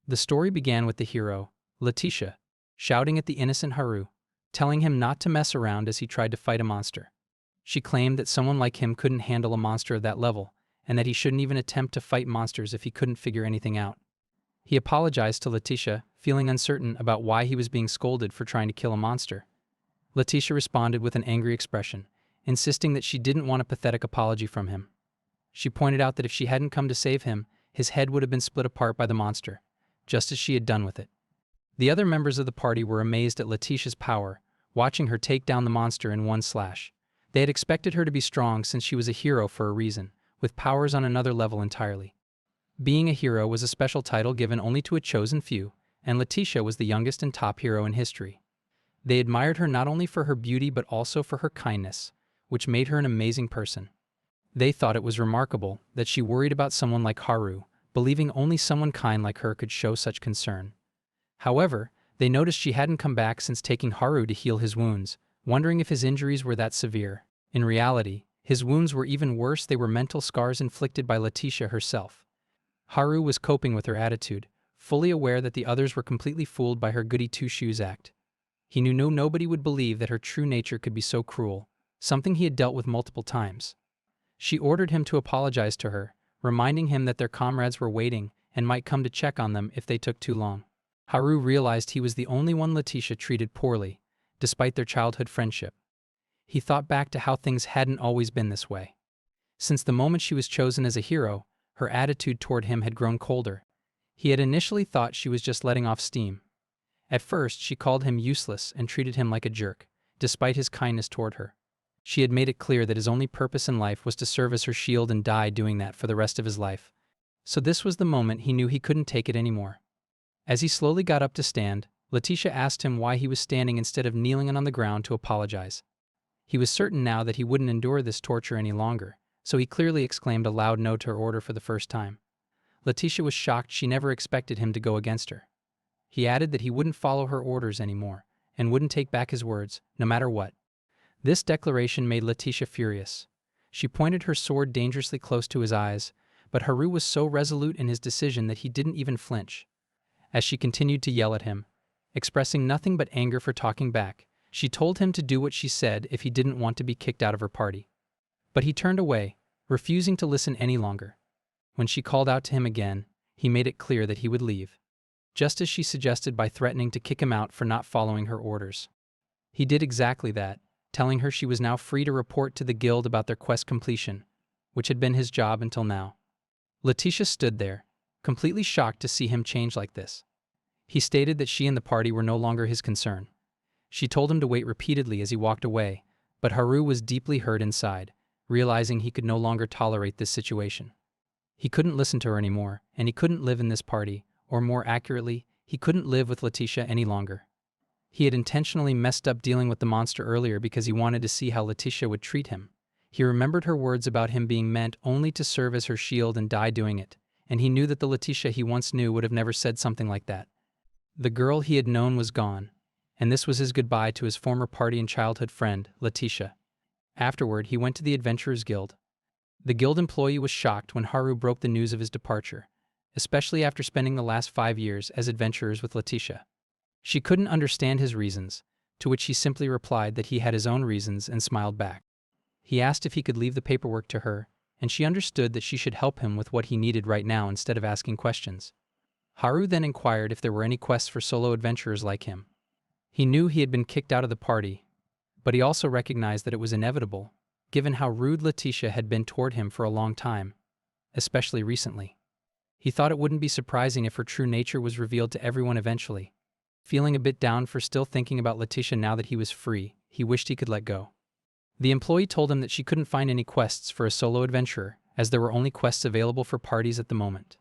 The story began with the hero, Letitia, shouting at the innocent Haru, telling him not to mess around as he tried to fight a monster. She claimed that someone like him couldn't handle a monster of that level, and that he shouldn't even attempt to fight monsters if he couldn't figure anything out. He apologized to Letitia, feeling uncertain about why he was being scolded for trying to kill a monster. Letitia responded with an angry expression, insisting that she didn't want a pathetic apology from him. She pointed out that if she hadn't come to save him, his head would have been split apart by the monster, just as she had done with it. The other members of the party were amazed at Letitia's power, watching her take down the monster in one slash. They had expected her to be strong since she was a hero for a reason, with powers on another level entirely. Being a hero was a special title given only to a chosen few, and Letitia was the youngest and top hero in history. They admired her not only for her beauty but also for her kindness, which made her an amazing person. They thought it was remarkable that she worried about someone like Haru, believing only someone kind like her could show such concern. However, they noticed she hadn't come back since taking Haru to heal his wounds, wondering if his injuries were that severe. In reality, his wounds were even worse. They were mental scars inflicted by Letitia herself. Haru was coping with her attitude, fully aware that the others were completely fooled by her goody-two-shoes act. He knew nobody would believe that her true nature could be so cruel, something he had dealt with multiple times. She ordered him to apologize to her, reminding him that their comrades were waiting and might come to check on them if they took too long. Haru realized he was the only one Letitia treated poorly, despite their childhood friendship. He thought back to how things hadn't always been this way. Since the moment she was chosen as a hero, her attitude toward him had grown colder. He had initially thought she was just letting off steam. At first, she called him useless and treated him like a jerk, despite his kindness toward her. She had made it clear that his only purpose in life was to serve as her shield and die doing that for the rest of his life. So this was the moment he knew he couldn't take it anymore. As he slowly got up to stand, Letitia asked him why he was standing instead of kneeling on the ground to apologize. He was certain now that he wouldn't endure this torture any longer, so he clearly exclaimed a loud no to her order for the first time. Letitia was shocked. She never expected him to go against her. He added that he wouldn't follow her orders anymore, and wouldn't take back his words, no matter what. This declaration made Letitia furious. She pointed her sword dangerously close to his eyes, but Haru was so resolute in his decision that he didn't even flinch. As she continued to yell at him, expressing nothing but anger for talking back, she told him to do what she said if he didn't want to be kicked out of her party. But he turned away, refusing to listen any longer. When she called out to him again, he made it clear that he would leave, just as she suggested by threatening to kick him out for not following her orders. He did exactly that, telling her she was now free to report to the guild about their quest completion, which had been his job until now. Letitia stood there, completely shocked to see him change like this. He stated that she and the party were no longer his concern. She told him to wait repeatedly as he walked away, but Haru was deeply hurt inside, realizing he could no longer tolerate this situation. He couldn't listen to her anymore, and he couldn't live in this party, or more accurately, he couldn't live with Letitia any longer. He had intentionally messed up dealing with the monster earlier because he wanted to see how Letitia would treat him. He remembered her words about him being meant only to serve as her shield and die doing it, and he knew that the Letitia he once knew would have never said something like that. The girl he had known was gone, and this was his goodbye to his former party and childhood friend, Letitia. Afterward, he went to the Adventurers Guild. The guild employee was shocked when Haru broke the news of his departure, especially after spending the last 5 years as adventurers with Letitia. She couldn't understand his reasons, to which he simply replied that he had his own reasons and smiled back. He asked if he could leave the paperwork to her, and she understood that she should help him with what he needed right now instead of asking questions. Haru then inquired if there were any quests for solo adventurers like him. He knew he had been kicked out of the party, but he also recognized that it was inevitable, given how rude Letitia had been toward him for a long time, especially recently. He thought it wouldn't be surprising if her true nature was revealed to everyone eventually. Feeling a bit down for still thinking about Letitia now that he was free, he wished he could let go. The employee told him that she couldn't find any quests for a solo adventurer, as there were only quests available for parties at the moment.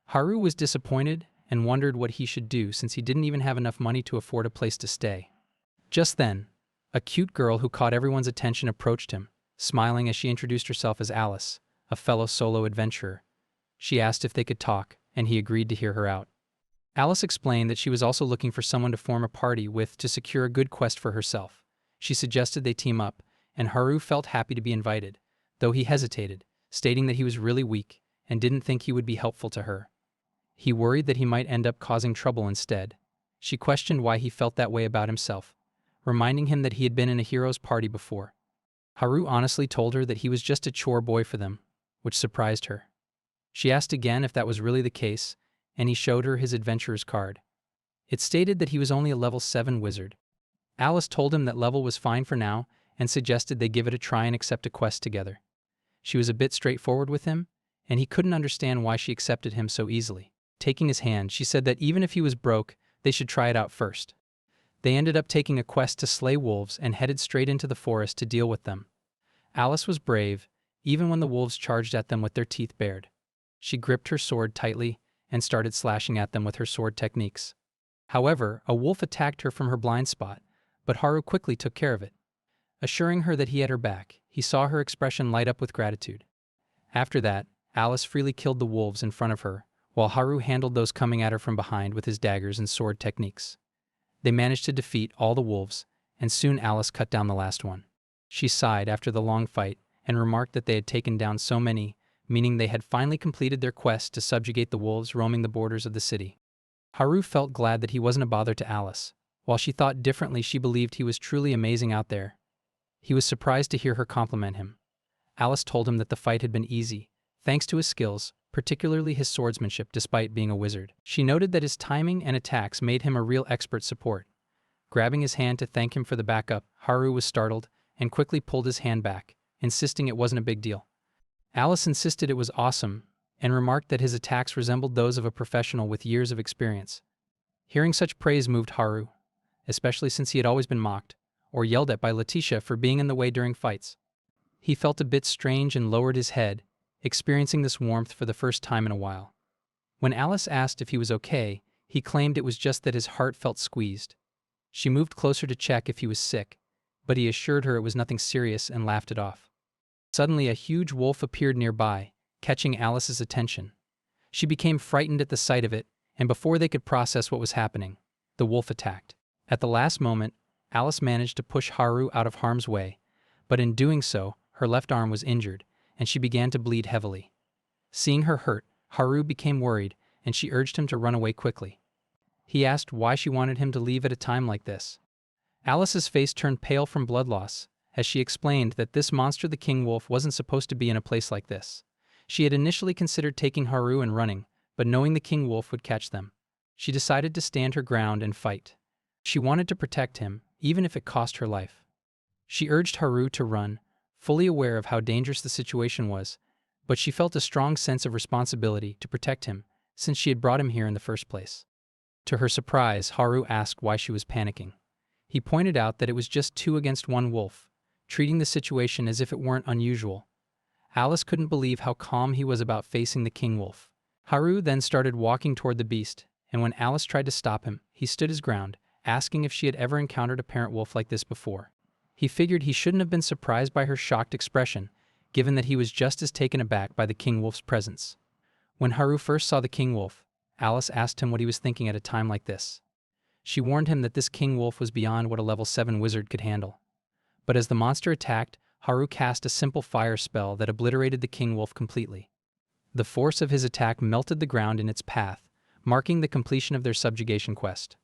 Haru was disappointed and wondered what he should do since he didn't even have enough money to afford a place to stay. Just then, a cute girl who caught everyone's attention approached him, smiling as she introduced herself as Alice, a fellow solo adventurer. She asked if they could talk, and he agreed to hear her out. Alice explained that she was also looking for someone to form a party with to secure a good quest for herself. She suggested they team up, and Haru felt happy to be invited, though he hesitated, stating that he was really weak and didn't think he would be helpful to her. He worried that he might end up causing trouble instead. She questioned why he felt that way about himself, reminding him that he had been in a hero's party before. Haru honestly told her that he was just a chore boy for them, which surprised her. She asked again if that was really the case, and he showed her his adventurer's card. It stated that he was only a level 7 wizard. Alice told him that level was fine for now and suggested they give it a try and accept a quest together. She was a bit straightforward with him, and he couldn't understand why she accepted him so easily. Taking his hand, she said that even if he was broke, they should try it out first. They ended up taking a quest to slay wolves and headed straight into the forest to deal with them. Alice was brave, even when the wolves charged at them with their teeth bared. She gripped her sword tightly and started slashing at them with her sword techniques. However, a wolf attacked her from her blind spot, but Haru quickly took care of it. Assuring her that he had her back, he saw her expression light up with gratitude. After that, Alice freely killed the wolves in front of her, while Haru handled those coming at her from behind with his daggers and sword techniques. They managed to defeat all the wolves, and soon Alice cut down the last one. She sighed after the long fight and remarked that they had taken down so many, meaning they had finally completed their quest to subjugate the wolves roaming the borders of the city. Haru felt glad that he wasn't a bother to Alice. While she thought differently, she believed he was truly amazing out there. He was surprised to hear her compliment him. Alice told him that the fight had been easy, thanks to his skills, particularly his swordsmanship despite being a wizard. She noted that his timing and attacks made him a real expert support. Grabbing his hand to thank him for the backup, Haru was startled and quickly pulled his hand back, insisting it wasn't a big deal. Alice insisted it was awesome and remarked that his attacks resembled those of a professional with years of experience. Hearing such praise moved Haru, especially since he had always been mocked or yelled at by Letitia for being in the way during fights. He felt a bit strange and lowered his head, experiencing this warmth for the first time in a while. When Alice asked if he was okay, he claimed it was just that his heart felt squeezed. She moved closer to check if he was sick, but he assured her it was nothing serious and laughed it off. Suddenly, a huge wolf appeared nearby, catching Alice's attention. She became frightened at the sight of it, and before they could process what was happening, the wolf attacked. At the last moment, Alice managed to push Haru out of harm's way, but in doing so, her left arm was injured, and she began to bleed heavily. Seeing her hurt, Haru became worried, and she urged him to run away quickly. He asked why she wanted him to leave at a time like this. Alice's face turned pale from blood loss, as she explained that this monster, the king wolf, wasn't supposed to be in a place like this. She had initially considered taking Haru and running, but knowing the king wolf would catch them, she decided to stand her ground and fight. She wanted to protect him, even if it cost her life. She urged Haru to run, fully aware of how dangerous the situation was, but she felt a strong sense of responsibility to protect him, since she had brought him here in the first place. To her surprise, Haru asked why she was panicking. He pointed out that it was just 2 against 1 wolf, treating the situation as if it weren't unusual. Alice couldn't believe how calm he was about facing the king wolf. Haru then started walking toward the beast, and when Alice tried to stop him, he stood his ground, asking if she had ever encountered a parent wolf like this before. He figured he shouldn't have been surprised by her shocked expression, given that he was just as taken aback by the king wolf's presence. When Haru first saw the king wolf, Alice asked him what he was thinking at a time like this. She warned him that this king wolf was beyond what a level 7 wizard could handle. But as the monster attacked, Haru cast a simple fire spell that obliterated the king wolf completely. The force of his attack melted the ground in its path, marking the completion of their subjugation quest.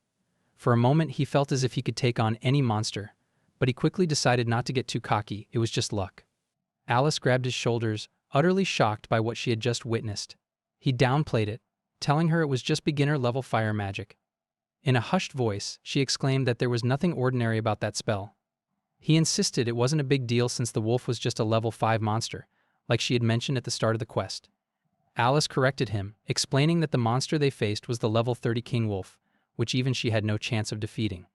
For a moment, he felt as if he could take on any monster, but he quickly decided not to get too cocky. It was just luck. Alice grabbed his shoulders, utterly shocked by what she had just witnessed. He downplayed it, telling her it was just beginner-level fire magic. In a hushed voice, she exclaimed that there was nothing ordinary about that spell. He insisted it wasn't a big deal since the wolf was just a level 5 monster, like she had mentioned at the start of the quest. Alice corrected him, explaining that the monster they faced was the level 30 king wolf, which even she had no chance of defeating.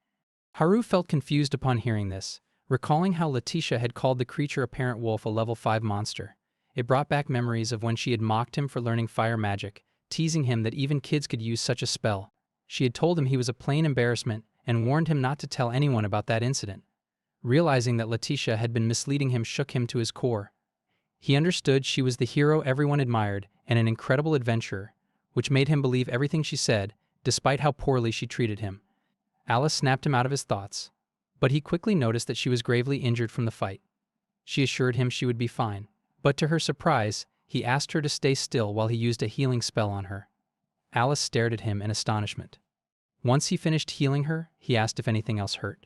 Haru felt confused upon hearing this, recalling how Letitia had called the creature a parent wolf a level 5 monster. It brought back memories of when she had mocked him for learning fire magic, teasing him that even kids could use such a spell. She had told him he was a plain embarrassment and warned him not to tell anyone about that incident. Realizing that Letitia had been misleading him shook him to his core. He understood she was the hero everyone admired and an incredible adventurer, which made him believe everything she said, despite how poorly she treated him. Alice snapped him out of his thoughts, but he quickly noticed that she was gravely injured from the fight. She assured him she would be fine, but to her surprise, he asked her to stay still while he used a healing spell on her. Alice stared at him in astonishment. Once he finished healing her, he asked if anything else hurt.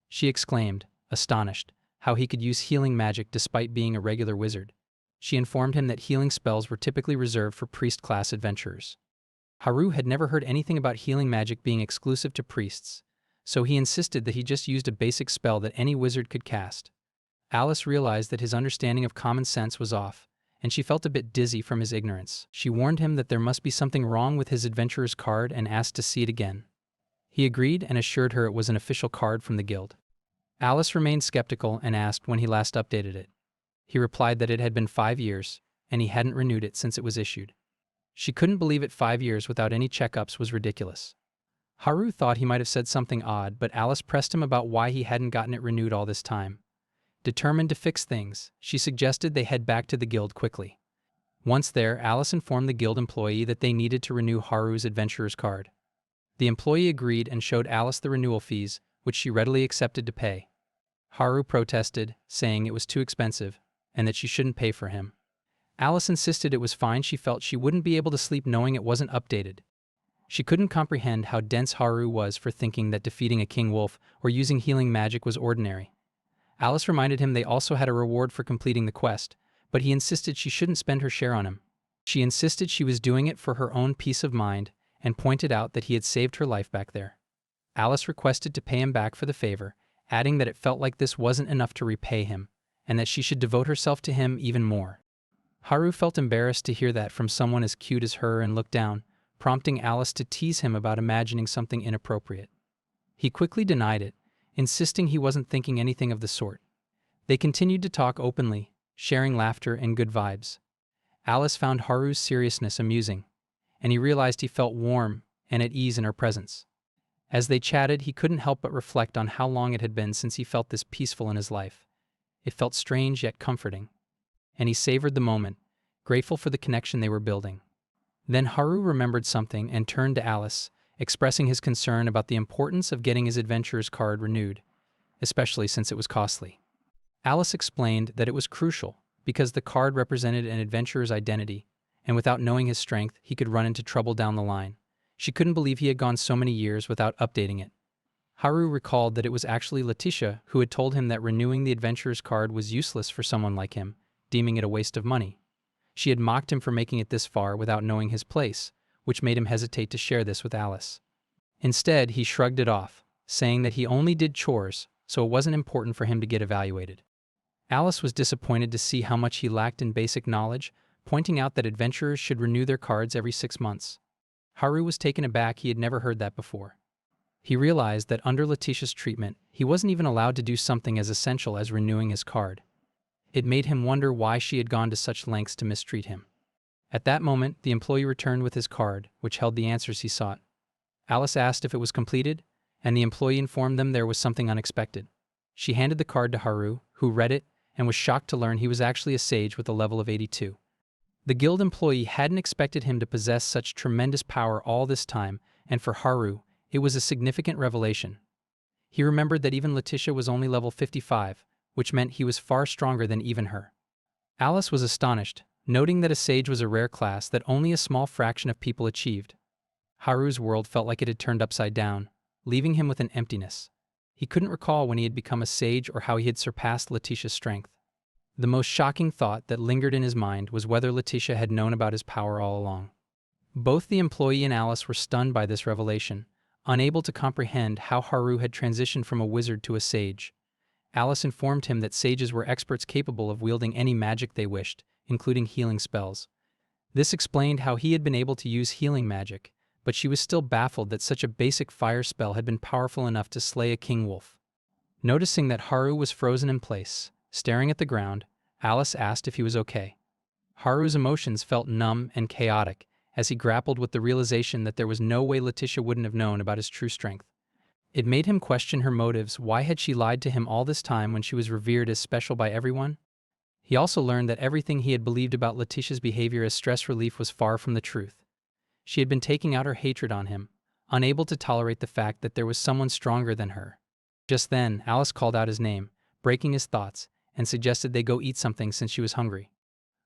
She exclaimed, astonished, how he could use healing magic despite being a regular wizard. She informed him that healing spells were typically reserved for priest-class adventurers. Haru had never heard anything about healing magic being exclusive to priests, so he insisted that he just used a basic spell that any wizard could cast. Alice realized that his understanding of common sense was off, and she felt a bit dizzy from his ignorance. She warned him that there must be something wrong with his adventurer's card and asked to see it again. He agreed and assured her it was an official card from the guild. Alice remained skeptical and asked when he last updated it. He replied that it had been 5 years, and he hadn't renewed it since it was issued. She couldn't believe it. 5 years without any checkups was ridiculous. Haru thought he might have said something odd, but Alice pressed him about why he hadn't gotten it renewed all this time. Determined to fix things, she suggested they head back to the guild quickly. Once there, Alice informed the guild employee that they needed to renew Haru's adventurer's card. The employee agreed and showed Alice the renewal fees, which she readily accepted to pay. Haru protested, saying it was too expensive, and that she shouldn't pay for him. Alice insisted it was fine. She felt she wouldn't be able to sleep knowing it wasn't updated. She couldn't comprehend how dense Haru was for thinking that defeating a king wolf or using healing magic was ordinary. Alice reminded him they also had a reward for completing the quest, but he insisted she shouldn't spend her share on him. She insisted she was doing it for her own peace of mind and pointed out that he had saved her life back there. Alice requested to pay him back for the favor, adding that it felt like this wasn't enough to repay him, and that she should devote herself to him even more. Haru felt embarrassed to hear that from someone as cute as her and looked down, prompting Alice to tease him about imagining something inappropriate. He quickly denied it, insisting he wasn't thinking anything of the sort. They continued to talk openly, sharing laughter and good vibes. Alice found Haru's seriousness amusing, and he realized he felt warm and at ease in her presence. As they chatted, he couldn't help but reflect on how long it had been since he felt this peaceful in his life. It felt strange yet comforting, and he savored the moment, grateful for the connection they were building. Then Haru remembered something and turned to Alice, expressing his concern about the importance of getting his adventurer's card renewed, especially since it was costly. Alice explained that it was crucial because the card represented an adventurer's identity, and without knowing his strength, he could run into trouble down the line. She couldn't believe he had gone so many years without updating it. Haru recalled that it was actually Letitia who had told him that renewing the adventurer's card was useless for someone like him, deeming it a waste of money. She had mocked him for making it this far without knowing his place, which made him hesitate to share this with Alice. Instead, he shrugged it off, saying that he only did chores, so it wasn't important for him to get evaluated. Alice was disappointed to see how much he lacked in basic knowledge, pointing out that adventurers should renew their cards every 6 months. Haru was taken aback. He had never heard that before. He realized that under Letitia's treatment, he wasn't even allowed to do something as essential as renewing his card. It made him wonder why she had gone to such lengths to mistreat him. At that moment, the employee returned with his card, which held the answers he sought. Alice asked if it was completed, and the employee informed them there was something unexpected. She handed the card to Haru, who read it, and was shocked to learn he was actually a sage with a level of 82. The guild employee hadn't expected him to possess such tremendous power all this time, and for Haru, it was a significant revelation. He remembered that even Letitia was only level 55, which meant he was far stronger than even her. Alice was astonished, noting that a sage was a rare class that only a small fraction of people achieved. Haru's world felt like it had turned upside down, leaving him with an emptiness. He couldn't recall when he had become a sage or how he had surpassed Letitia's strength. The most shocking thought that lingered in his mind was whether Letitia had known about his power all along. Both the employee and Alice were stunned by this revelation, unable to comprehend how Haru had transitioned from a wizard to a sage. Alice informed him that sages were experts capable of wielding any magic they wished, including healing spells. This explained how he had been able to use healing magic, but she was still baffled that such a basic fire spell had been powerful enough to slay a king wolf. Noticing that Haru was frozen in place, staring at the ground, Alice asked if he was okay. Haru's emotions felt numb and chaotic as he grappled with the realization that there was no way Letitia wouldn't have known about his true strength. It made him question her motives. Why had she lied to him all this time when she was revered as special by everyone? He also learned that everything he had believed about Letitia's behavior as stress relief was far from the truth. She had been taking out her hatred on him, unable to tolerate the fact that there was someone stronger than her. Just then, Alice called out his name, breaking his thoughts, and suggested they go eat something since she was hungry.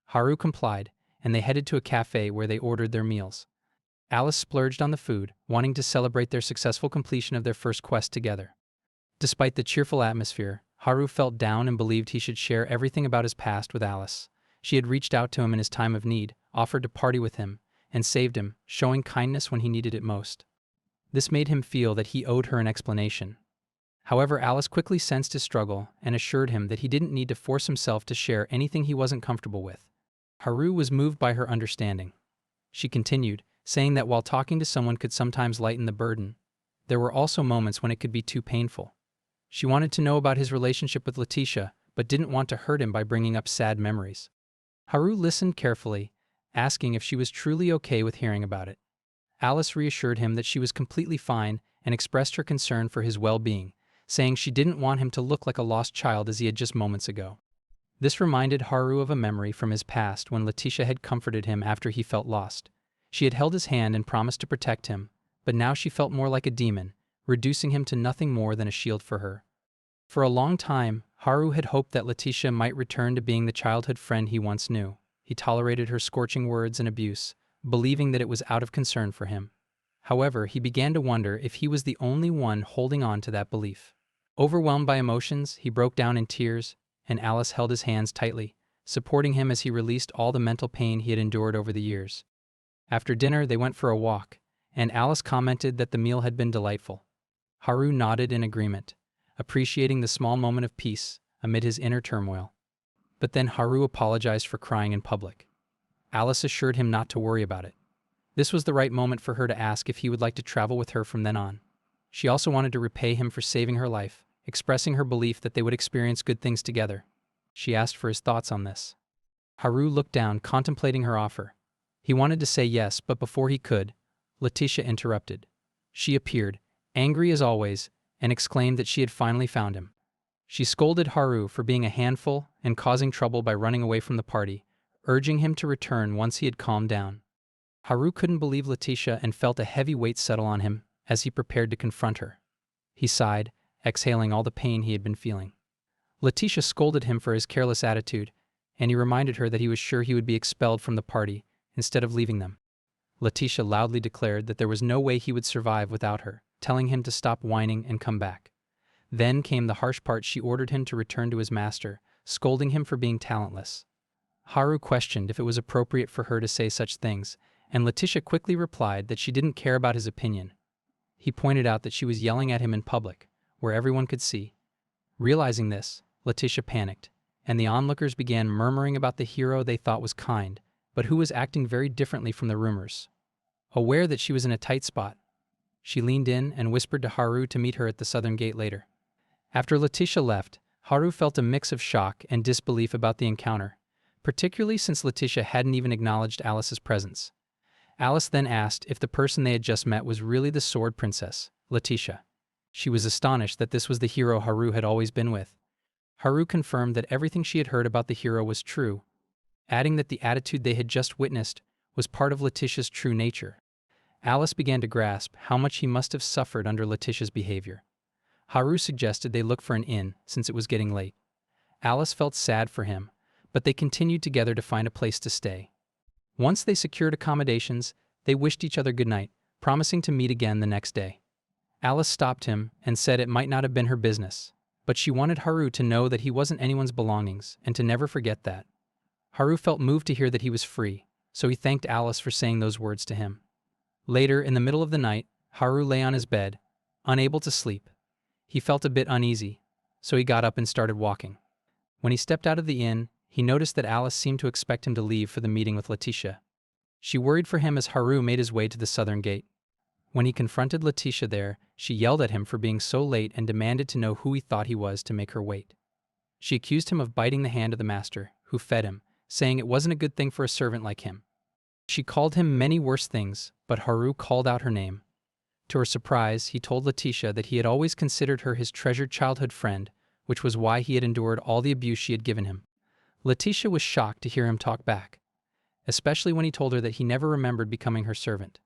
Haru complied, and they headed to a cafe where they ordered their meals. Alice splurged on the food, wanting to celebrate their successful completion of their first quest together. Despite the cheerful atmosphere, Haru felt down and believed he should share everything about his past with Alice. She had reached out to him in his time of need, offered to party with him, and saved him, showing kindness when he needed it most. This made him feel that he owed her an explanation. However, Alice quickly sensed his struggle and assured him that he didn't need to force himself to share anything he wasn't comfortable with. Haru was moved by her understanding. She continued, saying that while talking to someone could sometimes lighten the burden, there were also moments when it could be too painful. She wanted to know about his relationship with Letitia, but didn't want to hurt him by bringing up sad memories. Haru listened carefully, asking if she was truly okay with hearing about it. Alice reassured him that she was completely fine and expressed her concern for his well-being, saying she didn't want him to look like a lost child as he had just moments ago. This reminded Haru of a memory from his past when Letitia had comforted him after he felt lost. She had held his hand and promised to protect him, but now she felt more like a demon, reducing him to nothing more than a shield for her. For a long time, Haru had hoped that Letitia might return to being the childhood friend he once knew. He tolerated her scorching words and abuse, believing that it was out of concern for him. However, he began to wonder if he was the only one holding on to that belief. Overwhelmed by emotions, he broke down in tears, and Alice held his hands tightly, supporting him as he released all the mental pain he had endured over the years. After dinner, they went for a walk, and Alice commented that the meal had been delightful. Haru nodded in agreement, appreciating the small moment of peace amid his inner turmoil. But then Haru apologized for crying in public. Alice assured him not to worry about it. This was the right moment for her to ask if he would like to travel with her from then on. She also wanted to repay him for saving her life, expressing her belief that they would experience good things together. She asked for his thoughts on this. Haru looked down, contemplating her offer. He wanted to say yes, but before he could, Letitia interrupted. She appeared, angry as always, and exclaimed that she had finally found him. She scolded Haru for being a handful and causing trouble by running away from the party, urging him to return once he had calmed down. Haru couldn't believe Letitia and felt a heavy weight settle on him as he prepared to confront her. He sighed, exhaling all the pain he had been feeling. Letitia scolded him for his careless attitude, and he reminded her that he was sure he would be expelled from the party instead of leaving them. Letitia loudly declared that there was no way he would survive without her, telling him to stop whining and come back. Then came the harsh part. She ordered him to return to his master, scolding him for being talentless. Haru questioned if it was appropriate for her to say such things, and Letitia quickly replied that she didn't care about his opinion. He pointed out that she was yelling at him in public, where everyone could see. Realizing this, Letitia panicked, and the onlookers began murmuring about the hero they thought was kind, but who was acting very differently from the rumors. Aware that she was in a tight spot, she leaned in and whispered to Haru to meet her at the southern gate later. After Letitia left, Haru felt a mix of shock and disbelief about the encounter, particularly since Letitia hadn't even acknowledged Alice's presence. Alice then asked if the person they had just met was really the Sword Princess, Letitia. She was astonished that this was the hero Haru had always been with. Haru confirmed that everything she had heard about the hero was true, adding that the attitude they had just witnessed was part of Letitia's true nature. Alice began to grasp how much he must have suffered under Letitia's behavior. Haru suggested they look for an inn since it was getting late. Alice felt sad for him, but they continued together to find a place to stay. Once they secured accommodations, they wished each other goodnight, promising to meet again the next day. Alice stopped him and said it might not have been her business, but she wanted Haru to know that he wasn't anyone's belongings and to never forget that. Haru felt moved to hear that he was free, so he thanked Alice for saying those words to him. Later, in the middle of the night, Haru lay on his bed, unable to sleep. He felt a bit uneasy, so he got up and started walking. When he stepped out of the inn, he noticed that Alice seemed to expect him to leave for the meeting with Letitia. She worried for him as Haru made his way to the southern gate. When he confronted Letitia there, she yelled at him for being so late and demanded to know who he thought he was to make her wait. She accused him of biting the hand of the master, who fed him, saying it wasn't a good thing for a servant like him. She called him many worse things, but Haru called out her name. To her surprise, he told Letitia that he had always considered her his treasured childhood friend, which was why he had endured all the abuse she had given him. Letitia was shocked to hear him talk back, especially when he told her that he never remembered becoming her servant.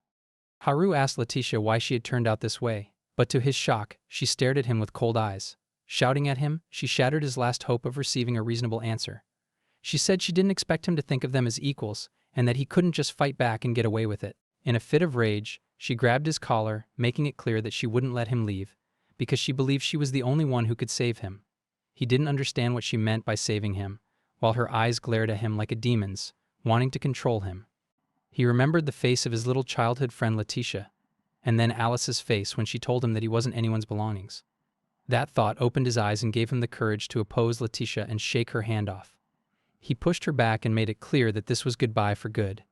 Haru asked Letitia why she had turned out this way, but to his shock, she stared at him with cold eyes. Shouting at him, she shattered his last hope of receiving a reasonable answer. She said she didn't expect him to think of them as equals, and that he couldn't just fight back and get away with it. In a fit of rage, she grabbed his collar, making it clear that she wouldn't let him leave, because she believed she was the only one who could save him. He didn't understand what she meant by saving him, while her eyes glared at him like a demon's, wanting to control him. He remembered the face of his little childhood friend Letitia, and then Alice's face when she told him that he wasn't anyone's belongings. That thought opened his eyes and gave him the courage to oppose Letitia and shake her hand off. He pushed her back and made it clear that this was goodbye for good.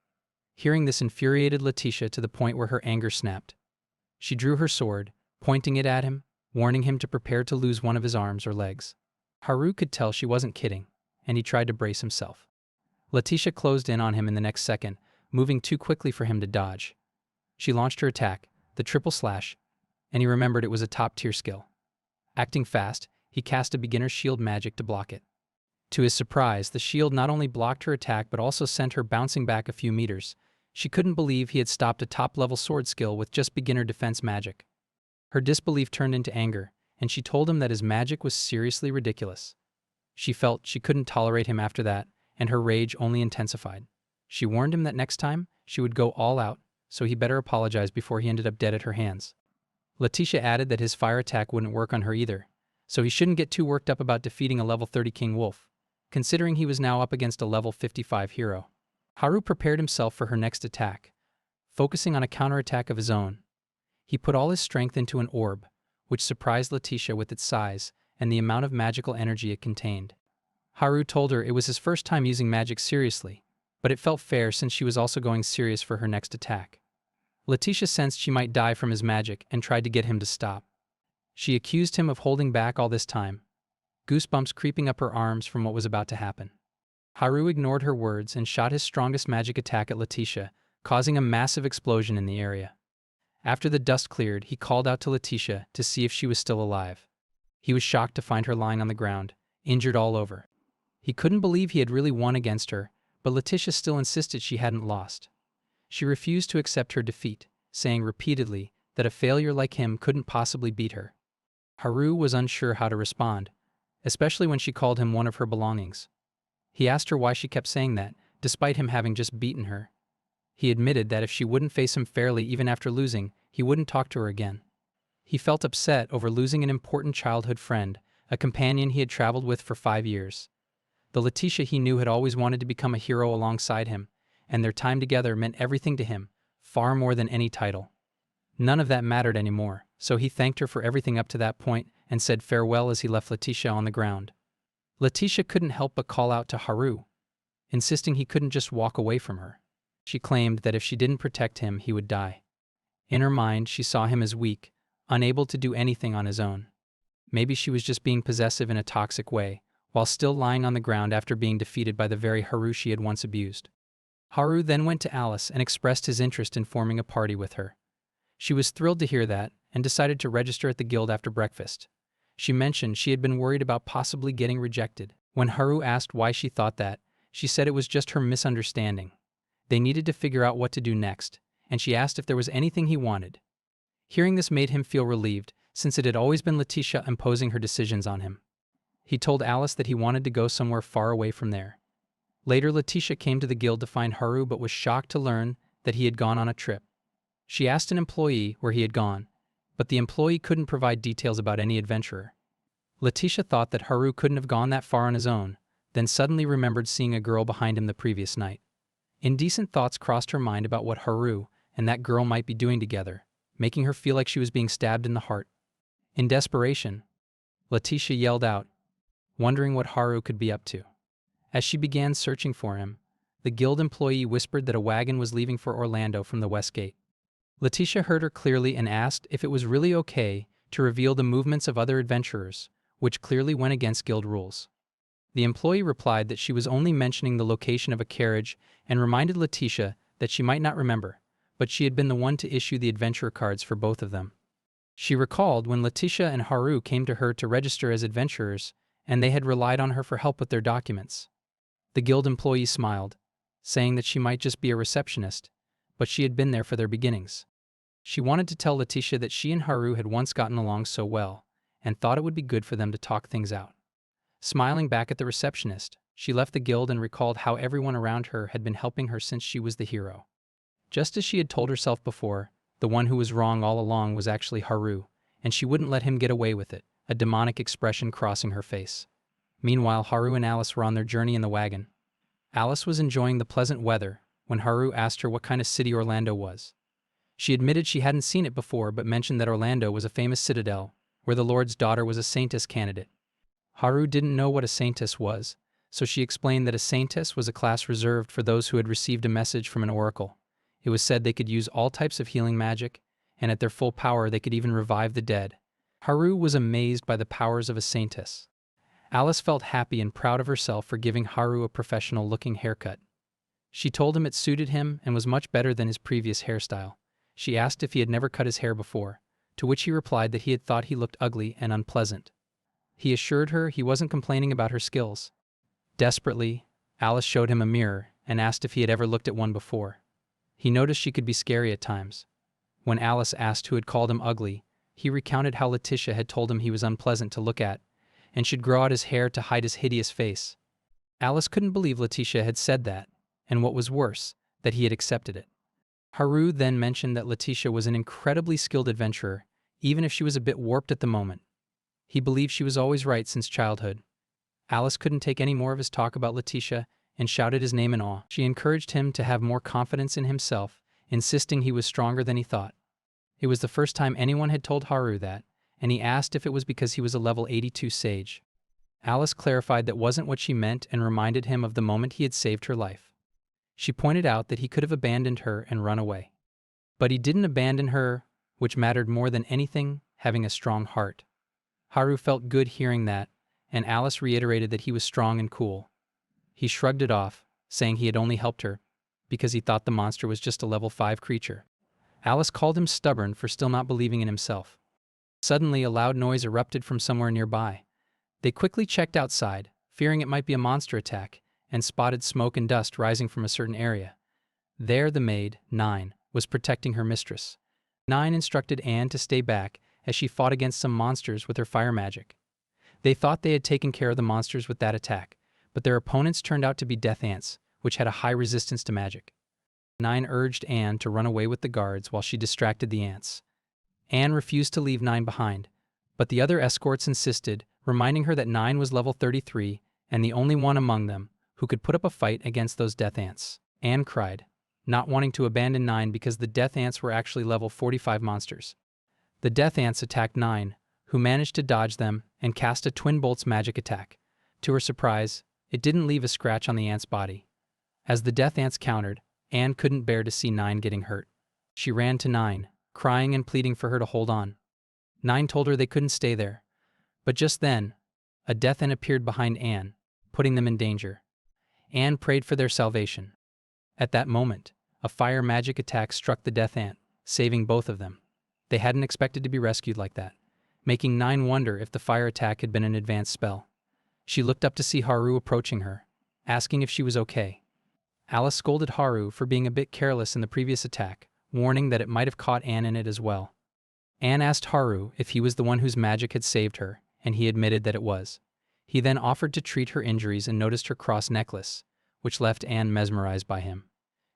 Hearing this infuriated Letitia to the point where her anger snapped. She drew her sword, pointing it at him, warning him to prepare to lose one of his arms or legs. Haru could tell she wasn't kidding, and he tried to brace himself. Letitia closed in on him in the next second, moving too quickly for him to dodge. She launched her attack, the triple slash, and he remembered it was a top-tier skill. Acting fast, he cast a beginner's shield magic to block it. To his surprise, the shield not only blocked her attack but also sent her bouncing back a few meters. She couldn't believe he had stopped a top-level sword skill with just beginner defense magic. Her disbelief turned into anger, and she told him that his magic was seriously ridiculous. She felt she couldn't tolerate him after that, and her rage only intensified. She warned him that next time, she would go all out, so he better apologize before he ended up dead at her hands. Letitia added that his fire attack wouldn't work on her either, so he shouldn't get too worked up about defeating a level 30 King Wolf, considering he was now up against a level 55 hero. Haru prepared himself for her next attack, focusing on a counterattack of his own. He put all his strength into an orb, which surprised Letitia with its size and the amount of magical energy it contained. Haru told her it was his first time using magic seriously, but it felt fair since she was also going serious for her next attack. Letitia sensed she might die from his magic and tried to get him to stop. She accused him of holding back all this time, goosebumps creeping up her arms from what was about to happen. Haru ignored her words and shot his strongest magic attack at Letitia, causing a massive explosion in the area. After the dust cleared, he called out to Letitia to see if she was still alive. He was shocked to find her lying on the ground, injured all over. He couldn't believe he had really won against her, but Letitia still insisted she hadn't lost. She refused to accept her defeat, saying repeatedly that a failure like him couldn't possibly beat her. Haru was unsure how to respond, especially when she called him one of her belongings. He asked her why she kept saying that, despite him having just beaten her. He admitted that if she wouldn't face him fairly even after losing, he wouldn't talk to her again. He felt upset over losing an important childhood friend, a companion he had traveled with for 5 years. The Letitia he knew had always wanted to become a hero alongside him, and their time together meant everything to him, far more than any title. None of that mattered anymore, so he thanked her for everything up to that point and said farewell as he left Letitia on the ground. Letitia couldn't help but call out to Haru, insisting he couldn't just walk away from her. She claimed that if she didn't protect him, he would die. In her mind, she saw him as weak, unable to do anything on his own. Maybe she was just being possessive in a toxic way, while still lying on the ground after being defeated by the very Haru she had once abused. Haru then went to Alice and expressed his interest in forming a party with her. She was thrilled to hear that and decided to register at the guild after breakfast. She mentioned she had been worried about possibly getting rejected. When Haru asked why she thought that, she said it was just her misunderstanding. They needed to figure out what to do next, and she asked if there was anything he wanted. Hearing this made him feel relieved, since it had always been Letitia imposing her decisions on him. He told Alice that he wanted to go somewhere far away from there. Later, Letitia came to the guild to find Haru but was shocked to learn that he had gone on a trip. She asked an employee where he had gone, but the employee couldn't provide details about any adventurer. Letitia thought that Haru couldn't have gone that far on his own, then suddenly remembered seeing a girl behind him the previous night. Indecent thoughts crossed her mind about what Haru and that girl might be doing together, making her feel like she was being stabbed in the heart. In desperation, Letitia yelled out, wondering what Haru could be up to. As she began searching for him, the guild employee whispered that a wagon was leaving for Orlando from the west gate. Letitia heard her clearly and asked if it was really okay to reveal the movements of other adventurers, which clearly went against guild rules. The employee replied that she was only mentioning the location of a carriage and reminded Letitia that she might not remember, but she had been the one to issue the adventurer cards for both of them. She recalled when Letitia and Haru came to her to register as adventurers, and they had relied on her for help with their documents. The guild employee smiled, saying that she might just be a receptionist, but she had been there for their beginnings. She wanted to tell Letitia that she and Haru had once gotten along so well, and thought it would be good for them to talk things out. Smiling back at the receptionist, she left the guild and recalled how everyone around her had been helping her since she was the hero. Just as she had told herself before, the one who was wrong all along was actually Haru, and she wouldn't let him get away with it, a demonic expression crossing her face. Meanwhile, Haru and Alice were on their journey in the wagon. Alice was enjoying the pleasant weather when Haru asked her what kind of city Orlando was. She admitted she hadn't seen it before but mentioned that Orlando was a famous citadel where the Lord's daughter was a saintess candidate. Haru didn't know what a saintess was, so she explained that a saintess was a class reserved for those who had received a message from an oracle. It was said they could use all types of healing magic, and at their full power they could even revive the dead. Haru was amazed by the powers of a saintess. Alice felt happy and proud of herself for giving Haru a professional-looking haircut. She told him it suited him and was much better than his previous hairstyle. She asked if he had never cut his hair before, to which he replied that he had thought he looked ugly and unpleasant. He assured her he wasn't complaining about her skills. Desperately, Alice showed him a mirror and asked if he had ever looked at one before. He noticed she could be scary at times. When Alice asked who had called him ugly, he recounted how Letitia had told him he was unpleasant to look at and should grow out his hair to hide his hideous face. Alice couldn't believe Letitia had said that, and what was worse, that he had accepted it. Haru then mentioned that Letitia was an incredibly skilled adventurer, even if she was a bit warped at the moment. He believed she was always right since childhood. Alice couldn't take any more of his talk about Letitia and shouted his name in awe. She encouraged him to have more confidence in himself, insisting he was stronger than he thought. It was the first time anyone had told Haru that, and he asked if it was because he was a level 82 sage. Alice clarified that wasn't what she meant and reminded him of the moment he had saved her life. She pointed out that he could have abandoned her and run away. But he didn't abandon her, which mattered more than anything, having a strong heart. Haru felt good hearing that, and Alice reiterated that he was strong and cool. He shrugged it off, saying he had only helped her because he thought the monster was just a level 5 creature. Alice called him stubborn for still not believing in himself. Suddenly, a loud noise erupted from somewhere nearby. They quickly checked outside, fearing it might be a monster attack, and spotted smoke and dust rising from a certain area. There the maid, 9, was protecting her mistress. 9 instructed Anne to stay back as she fought against some monsters with her fire magic. They thought they had taken care of the monsters with that attack, but their opponents turned out to be death ants, which had a high resistance to magic. 9 urged Anne to run away with the guards while she distracted the ants. Anne refused to leave 9 behind, but the other escorts insisted, reminding her that 9 was level 33 and the only one among them who could put up a fight against those death ants. Anne cried, not wanting to abandon 9 because the death ants were actually level 45 monsters. The death ants attacked 9, who managed to dodge them and cast a twin bolts magic attack. To her surprise, it didn't leave a scratch on the ant's body. As the death ants countered, Anne couldn't bear to see 9 getting hurt. She ran to 9, crying and pleading for her to hold on. 9 told her they couldn't stay there. But just then, a death ant appeared behind Anne, putting them in danger. Anne prayed for their salvation. At that moment, a fire magic attack struck the death ant, saving both of them. They hadn't expected to be rescued like that, making 9 wonder if the fire attack had been an advanced spell. She looked up to see Haru approaching her, asking if she was okay. Alice scolded Haru for being a bit careless in the previous attack, warning that it might have caught Anne in it as well. Anne asked Haru if he was the one whose magic had saved her, and he admitted that it was. He then offered to treat her injuries and noticed her cross necklace, which left Anne mesmerized by him.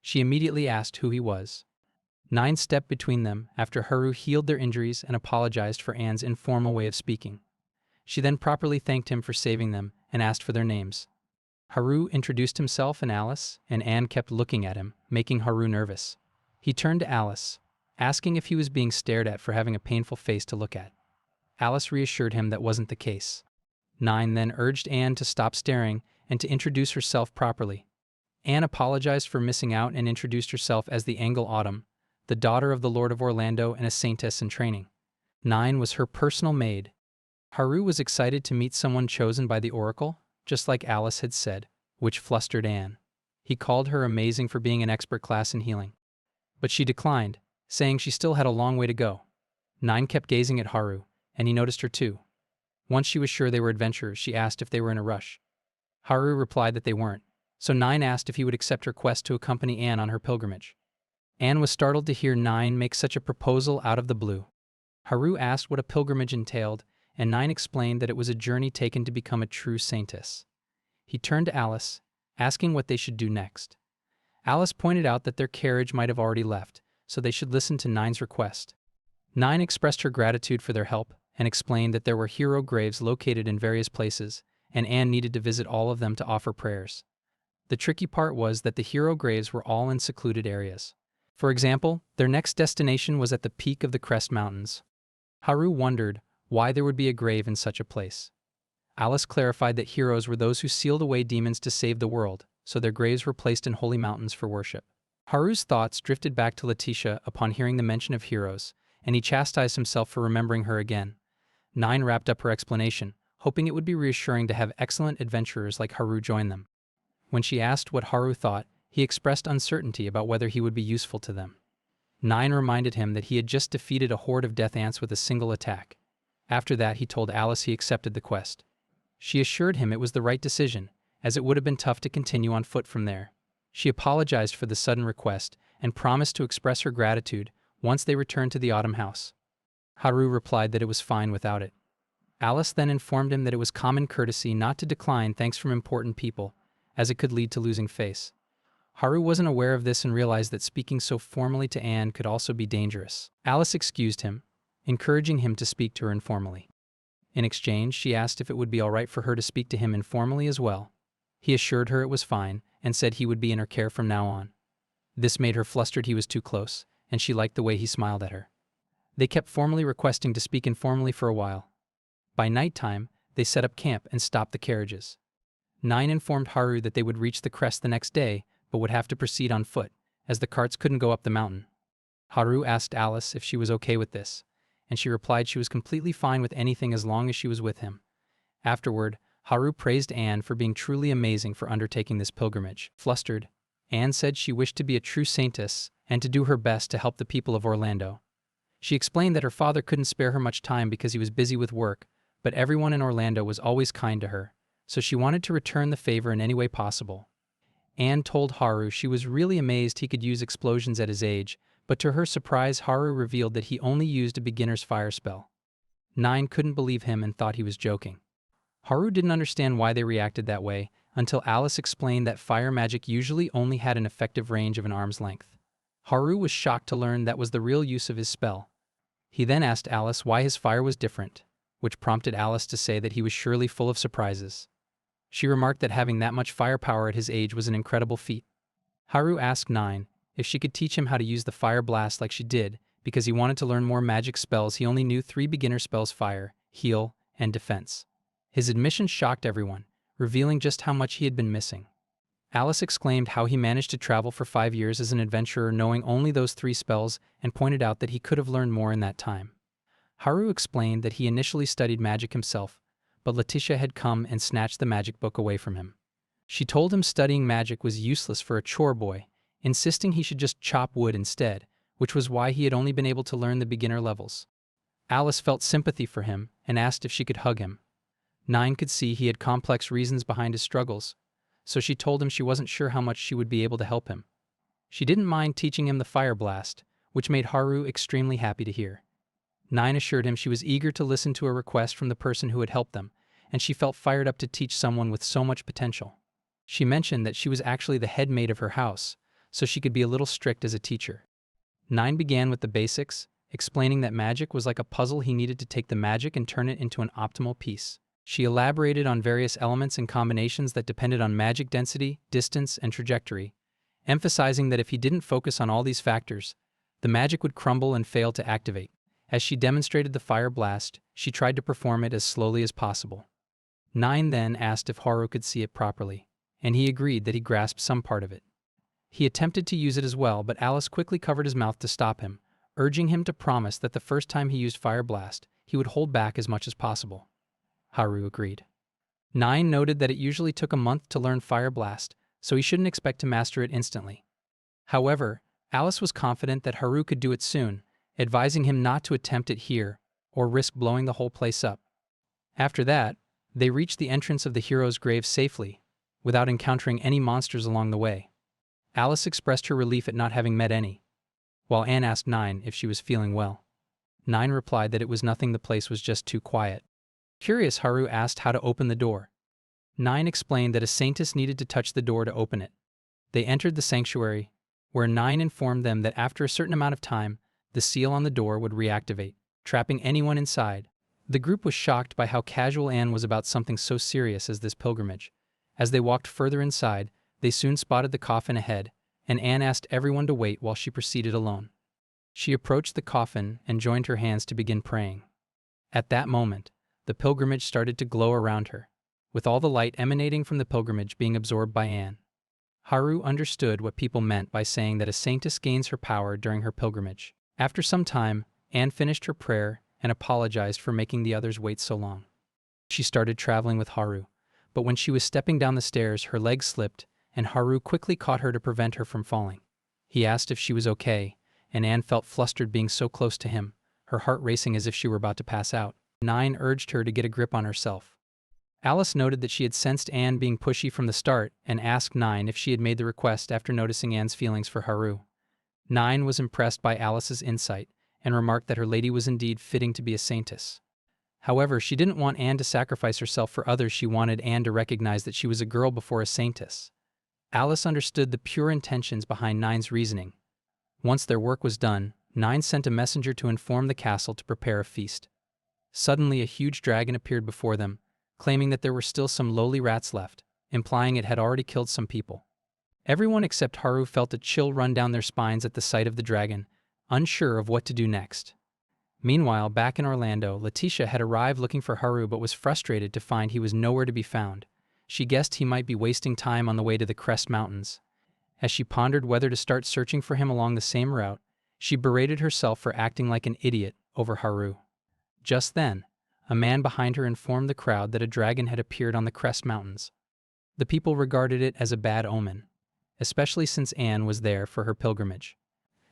She immediately asked who he was. 9 stepped between them after Haru healed their injuries and apologized for Anne's informal way of speaking. She then properly thanked him for saving them and asked for their names. Haru introduced himself and Alice, and Anne kept looking at him, making Haru nervous. He turned to Alice, asking if he was being stared at for having a painful face to look at. Alice reassured him that wasn't the case. 9 then urged Anne to stop staring and to introduce herself properly. Anne apologized for missing out and introduced herself as the Angle Autumn, the daughter of the Lord of Orlando and a saintess in training. 9 was her personal maid. Haru was excited to meet someone chosen by the oracle, just like Alice had said, which flustered Anne. He called her amazing for being an expert class in healing. But she declined, saying she still had a long way to go. 9 kept gazing at Haru, and he noticed her too. Once she was sure they were adventurers, she asked if they were in a rush. Haru replied that they weren't, so 9 asked if he would accept her quest to accompany Anne on her pilgrimage. Anne was startled to hear 9 make such a proposal out of the blue. Haru asked what a pilgrimage entailed, and 9 explained that it was a journey taken to become a true saintess. He turned to Alice, asking what they should do next. Alice pointed out that their carriage might have already left, so they should listen to Nine's request. Nine expressed her gratitude for their help and explained that there were hero graves located in various places, and Anne needed to visit all of them to offer prayers. The tricky part was that the hero graves were all in secluded areas. For example, their next destination was at the peak of the Crest Mountains. Haru wondered why there would be a grave in such a place. Alice clarified that heroes were those who sealed away demons to save the world, so their graves were placed in holy mountains for worship. Haru's thoughts drifted back to Letitia upon hearing the mention of heroes, and he chastised himself for remembering her again. Nine wrapped up her explanation, hoping it would be reassuring to have excellent adventurers like Haru join them. When she asked what Haru thought, he expressed uncertainty about whether he would be useful to them. Nine reminded him that he had just defeated a horde of death ants with a single attack. After that, he told Alice he accepted the quest. She assured him it was the right decision, as it would have been tough to continue on foot from there. She apologized for the sudden request and promised to express her gratitude once they returned to the autumn house. Haru replied that it was fine without it. Alice then informed him that it was common courtesy not to decline thanks from important people, as it could lead to losing face. Haru wasn't aware of this and realized that speaking so formally to Anne could also be dangerous. Alice excused him, encouraging him to speak to her informally. In exchange, she asked if it would be all right for her to speak to him informally as well. He assured her it was fine and said he would be in her care from now on. This made her flustered he was too close, and she liked the way he smiled at her. They kept formally requesting to speak informally for a while. By nighttime, they set up camp and stopped the carriages. Nine informed Haru that they would reach the crest the next day, but would have to proceed on foot, as the carts couldn't go up the mountain. Haru asked Alice if she was okay with this, and she replied she was completely fine with anything as long as she was with him. Afterward, Haru praised Anne for being truly amazing for undertaking this pilgrimage. Flustered, Anne said she wished to be a true saintess and to do her best to help the people of Orlando. She explained that her father couldn't spare her much time because he was busy with work, but everyone in Orlando was always kind to her, so she wanted to return the favor in any way possible. Anne told Haru she was really amazed he could use explosions at his age, but to her surprise Haru revealed that he only used a beginner's fire spell. Nine couldn't believe him and thought he was joking. Haru didn't understand why they reacted that way until Alice explained that fire magic usually only had an effective range of an arm's length. Haru was shocked to learn that was the real use of his spell. He then asked Alice why his fire was different, which prompted Alice to say that he was surely full of surprises. She remarked that having that much firepower at his age was an incredible feat. Haru asked Nine if she could teach him how to use the fire blast like she did, because he wanted to learn more magic spells. He only knew 3 beginner spells: fire, heal, and defense. His admission shocked everyone, revealing just how much he had been missing. Alice exclaimed how he managed to travel for 5 years as an adventurer knowing only those 3 spells and pointed out that he could have learned more in that time. Haru explained that he initially studied magic himself, but Letitia had come and snatched the magic book away from him. She told him studying magic was useless for a chore boy, insisting he should just chop wood instead, which was why he had only been able to learn the beginner levels. Alice felt sympathy for him and asked if she could hug him. Nine could see he had complex reasons behind his struggles, so she told him she wasn't sure how much she would be able to help him. She didn't mind teaching him the fire blast, which made Haru extremely happy to hear. Nine assured him she was eager to listen to a request from the person who had helped them, and she felt fired up to teach someone with so much potential. She mentioned that she was actually the head maid of her house, so she could be a little strict as a teacher. Nine began with the basics, explaining that magic was like a puzzle. He needed to take the magic and turn it into an optimal piece. She elaborated on various elements and combinations that depended on magic density, distance, and trajectory, emphasizing that if he didn't focus on all these factors, the magic would crumble and fail to activate. As she demonstrated the fire blast, she tried to perform it as slowly as possible. Nine then asked if Haru could see it properly, and he agreed that he grasped some part of it. He attempted to use it as well, but Alice quickly covered his mouth to stop him, urging him to promise that the first time he used fire blast, he would hold back as much as possible. Haru agreed. Nine noted that it usually took a month to learn fire blast, so he shouldn't expect to master it instantly. However, Alice was confident that Haru could do it soon, advising him not to attempt it here or risk blowing the whole place up. After that, they reached the entrance of the hero's grave safely, without encountering any monsters along the way. Alice expressed her relief at not having met any, while Anne asked Nine if she was feeling well. Nine replied that it was nothing, the place was just too quiet. Curious, Haru asked how to open the door. Nine explained that a saintess needed to touch the door to open it. They entered the sanctuary, where Nine informed them that after a certain amount of time, the seal on the door would reactivate, trapping anyone inside. The group was shocked by how casual Anne was about something so serious as this pilgrimage. As they walked further inside, they soon spotted the coffin ahead, and Anne asked everyone to wait while she proceeded alone. She approached the coffin and joined her hands to begin praying. At that moment, the pilgrimage started to glow around her, with all the light emanating from the pilgrimage being absorbed by Anne. Haru understood what people meant by saying that a saintess gains her power during her pilgrimage. After some time, Anne finished her prayer and apologized for making the others wait so long. She started traveling with Haru, but when she was stepping down the stairs, her legs slipped, and Haru quickly caught her to prevent her from falling. He asked if she was okay, and Anne felt flustered being so close to him, her heart racing as if she were about to pass out. Nine urged her to get a grip on herself. Alice noted that she had sensed Anne being pushy from the start and asked Nine if she had made the request after noticing Anne's feelings for Haru. Nine was impressed by Alice's insight and remarked that her lady was indeed fitting to be a saintess. However, she didn't want Anne to sacrifice herself for others. She wanted Anne to recognize that she was a girl before a saintess. Alice understood the pure intentions behind Nine's reasoning. Once their work was done, Nine sent a messenger to inform the castle to prepare a feast. Suddenly, a huge dragon appeared before them, claiming that there were still some lowly rats left, implying it had already killed some people. Everyone except Haru felt a chill run down their spines at the sight of the dragon, unsure of what to do next. Meanwhile, back in Orlando, Letitia had arrived looking for Haru but was frustrated to find he was nowhere to be found. She guessed he might be wasting time on the way to the Crest Mountains. As she pondered whether to start searching for him along the same route, she berated herself for acting like an idiot over Haru. Just then, a man behind her informed the crowd that a dragon had appeared on the Crest Mountains. The people regarded it as a bad omen, especially since Anne was there for her pilgrimage.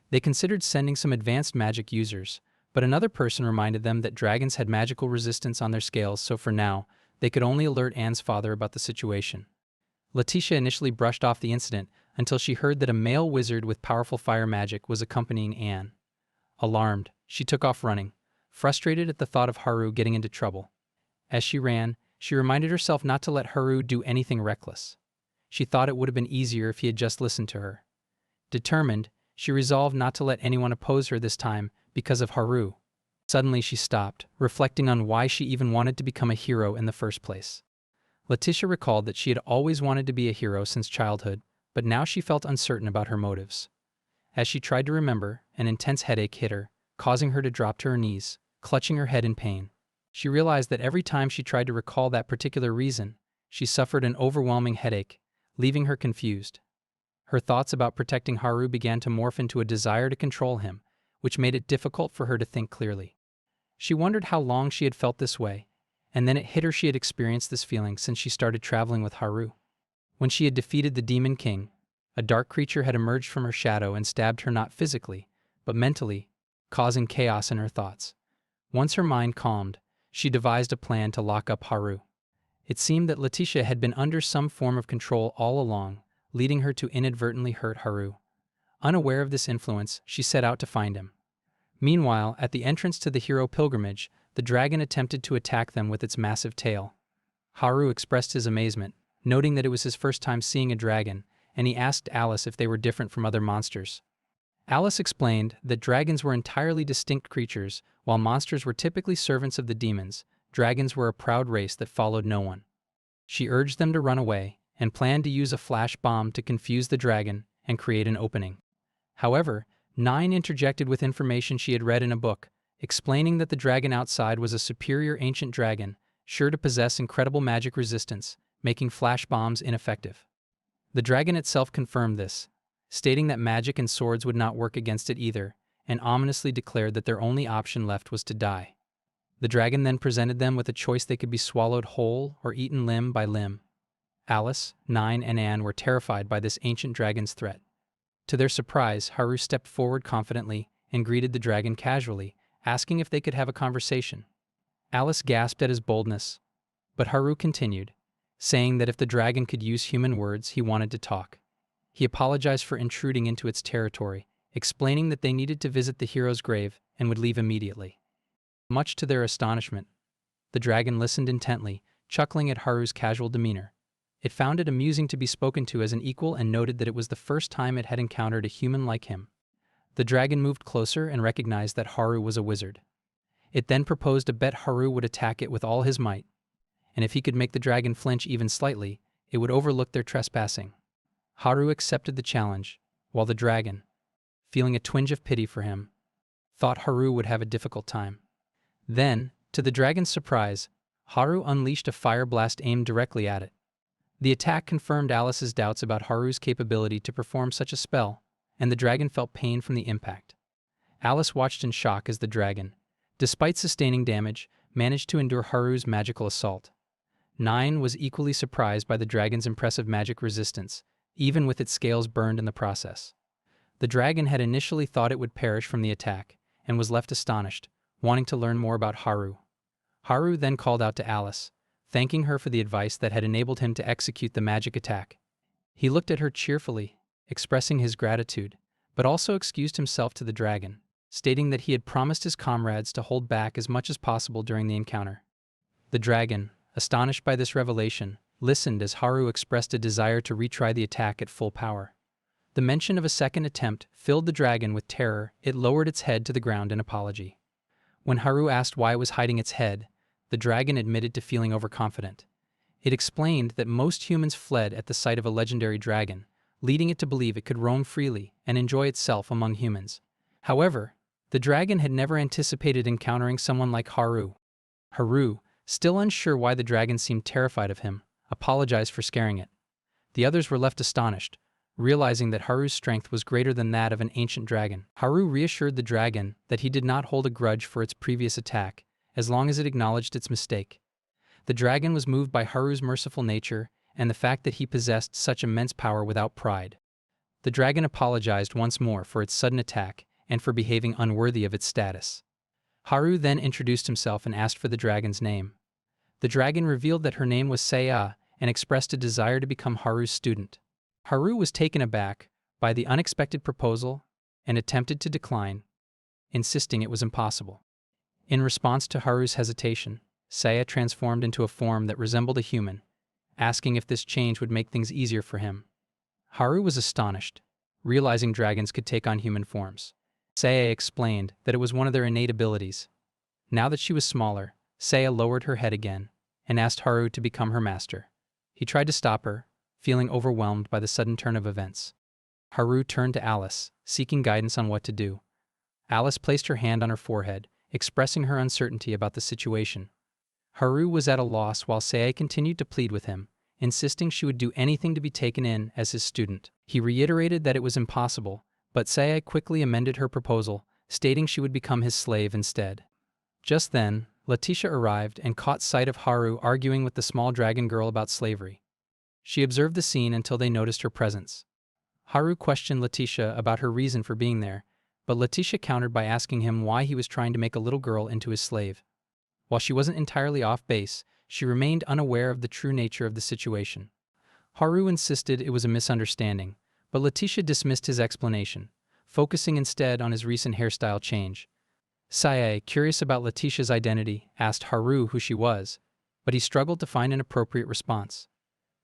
They considered sending some advanced magic users, but another person reminded them that dragons had magical resistance on their scales, so for now, they could only alert Anne's father about the situation. Letitia initially brushed off the incident until she heard that a male wizard with powerful fire magic was accompanying Anne. Alarmed, she took off running, frustrated at the thought of Haru getting into trouble. As she ran, she reminded herself not to let Haru do anything reckless. She thought it would have been easier if he had just listened to her. Determined, she resolved not to let anyone oppose her this time because of Haru. Suddenly she stopped, reflecting on why she even wanted to become a hero in the first place. Letitia recalled that she had always wanted to be a hero since childhood, but now she felt uncertain about her motives. As she tried to remember, an intense headache hit her, causing her to drop to her knees, clutching her head in pain. She realized that every time she tried to recall that particular reason, she suffered an overwhelming headache, leaving her confused. Her thoughts about protecting Haru began to morph into a desire to control him, which made it difficult for her to think clearly. She wondered how long she had felt this way, and then it hit her she had experienced this feeling since she started traveling with Haru. When she had defeated the Demon King, a dark creature had emerged from her shadow and stabbed her not physically, but mentally, causing chaos in her thoughts. Once her mind calmed, she devised a plan to lock up Haru. It seemed that Letitia had been under some form of control all along, leading her to inadvertently hurt Haru. Unaware of this influence, she set out to find him. Meanwhile, at the entrance to the hero pilgrimage, the dragon attempted to attack them with its massive tail. Haru expressed his amazement, noting that it was his first time seeing a dragon, and he asked Alice if they were different from other monsters. Alice explained that dragons were entirely distinct creatures, while monsters were typically servants of the demons. Dragons were a proud race that followed no one. She urged them to run away, and planned to use a flash bomb to confuse the dragon and create an opening. However, Nine interjected with information she had read in a book, explaining that the dragon outside was a superior ancient dragon, sure to possess incredible magic resistance, making flash bombs ineffective. The dragon itself confirmed this, stating that magic and swords would not work against it either, and ominously declared that their only option left was to die. The dragon then presented them with a choice: they could be swallowed whole or eaten limb by limb. Alice, Nine, and Anne were terrified by this ancient dragon's threat. To their surprise, Haru stepped forward confidently and greeted the dragon casually, asking if they could have a conversation. Alice gasped at his boldness, but Haru continued, saying that if the dragon could use human words, he wanted to talk. He apologized for intruding into its territory, explaining that they needed to visit the hero's grave and would leave immediately. Much to their astonishment, the dragon listened intently, chuckling at Haru's casual demeanor. It found it amusing to be spoken to as an equal and noted that it was the first time it had encountered a human like him. The dragon moved closer and recognized that Haru was a wizard. It then proposed a bet Haru would attack it with all his might, and if he could make the dragon flinch even slightly, it would overlook their trespassing. Haru accepted the challenge, while the dragon, feeling a twinge of pity for him, thought Haru would have a difficult time. Then, to the dragon's surprise, Haru unleashed a fire blast aimed directly at it. The attack confirmed Alice's doubts about Haru's capability to perform such a spell, and the dragon felt pain from the impact. Alice watched in shock as the dragon, despite sustaining damage, managed to endure Haru's magical assault. Nine was equally surprised by the dragon's impressive magic resistance, even with its scales burned in the process. The dragon had initially thought it would perish from the attack, and was left astonished, wanting to learn more about Haru. Haru then called out to Alice, thanking her for the advice that had enabled him to execute the magic attack. He looked at her cheerfully, expressing his gratitude, but also excused himself to the dragon, stating that he had promised his comrades to hold back as much as possible during the encounter. The dragon, astonished by this revelation, listened as Haru expressed a desire to retry the attack at full power. The mention of a second attempt filled the dragon with terror. It lowered its head to the ground in apology. When Haru asked why it was hiding its head, the dragon admitted to feeling overconfident. It explained that most humans fled at the sight of a legendary dragon, leading it to believe it could roam freely and enjoy itself among humans. However, the dragon had never anticipated encountering someone like Haru. Haru, still unsure why the dragon seemed terrified of him, apologized for scaring it. The others were left astonished, realizing that Haru's strength was greater than that of an ancient dragon. Haru reassured the dragon that he did not hold a grudge for its previous attack, as long as it acknowledged its mistake. The dragon was moved by Haru's merciful nature and the fact that he possessed such immense power without pride. The dragon apologized once more for its sudden attack and for behaving unworthy of its status. Haru then introduced himself and asked for the dragon's name. The dragon revealed that her name was Saya and expressed a desire to become Haru's student. Haru was taken aback by the unexpected proposal and attempted to decline, insisting it was impossible. In response to Haru's hesitation, Saya transformed into a form that resembled a human, asking if this change would make things easier for him. Haru was astonished, realizing dragons could take on human forms. Saya explained that it was one of their innate abilities. Now that she was smaller, Saya lowered her head again and asked Haru to become her master. He tried to stop her, feeling overwhelmed by the sudden turn of events. Haru turned to Alice, seeking guidance on what to do. Alice placed her hand on her forehead, expressing her uncertainty about the situation. Haru was at a loss while Saya continued to plead with him, insisting she would do anything to be taken in as his student. He reiterated that it was impossible, but Saya quickly amended her proposal, stating she would become his slave instead. Just then, Letitia arrived and caught sight of Haru arguing with the small dragon girl about slavery. She observed the scene until they noticed her presence. Haru questioned Letitia about her reason for being there, but Letitia countered by asking him why he was trying to make a little girl into his slave. While she wasn't entirely off base, she remained unaware of the true nature of the situation. Haru insisted it was a misunderstanding, but Letitia dismissed his explanation, focusing instead on his recent hairstyle change. Saya, curious about Letitia's identity, asked Haru who she was, but he struggled to find an appropriate response.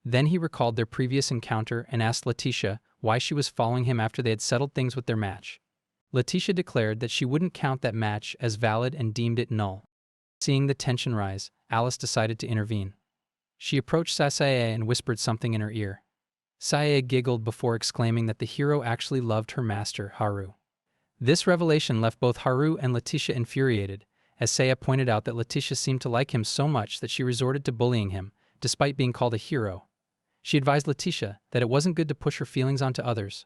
Then he recalled their previous encounter and asked Letitia why she was following him after they had settled things with their match. Letitia declared that she wouldn't count that match as valid and deemed it null. Seeing the tension rise, Alice decided to intervene. She approached Saya and whispered something in her ear. Saya giggled before exclaiming that the hero actually loved her master, Haru. This revelation left both Haru and Letitia infuriated, as Saya pointed out that Letitia seemed to like him so much that she resorted to bullying him, despite being called a hero. She advised Letitia that it wasn't good to push her feelings onto others.